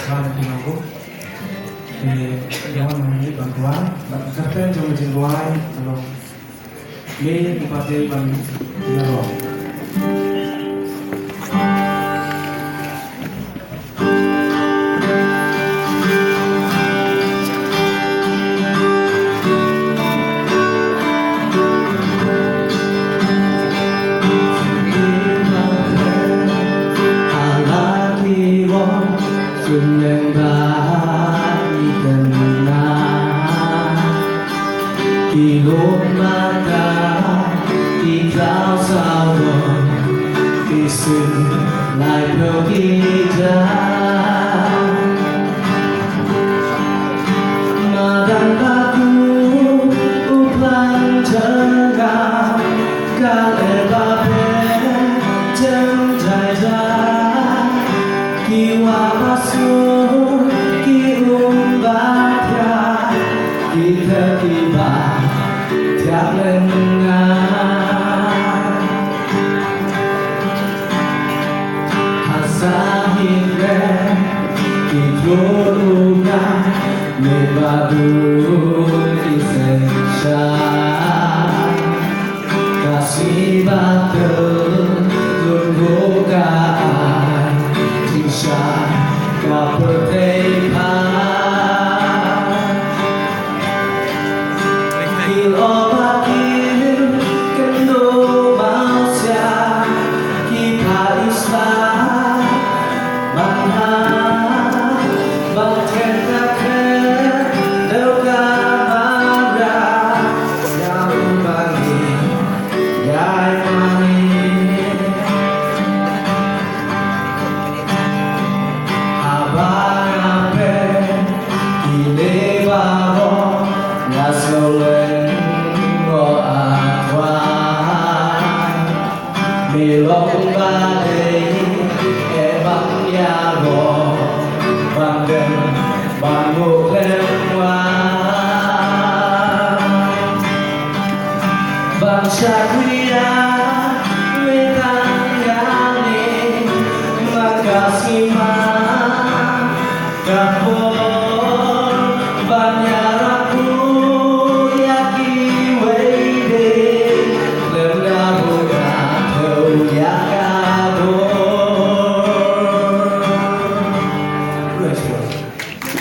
Tim aku di jangan mengambil bantuan batu serta cuma jenggoai kalau ini dipakai bang jaro Suneng bagi kenang di mata di kau sawon di sungai pergi madan baku uplang tengah kale bape jeng kiwa masuk ki umbatnya kita tiba tiap lengan asa hingga di turunnya mebadun isensa kasih batu tunggukaan kau berdepan Kilo bakil kendo mausya Kita islah Mana Bangkentakan Daukan marah Yang bagi Yai manis Milong badai ebang yago Bandeng banguk lewat Bangsa kuya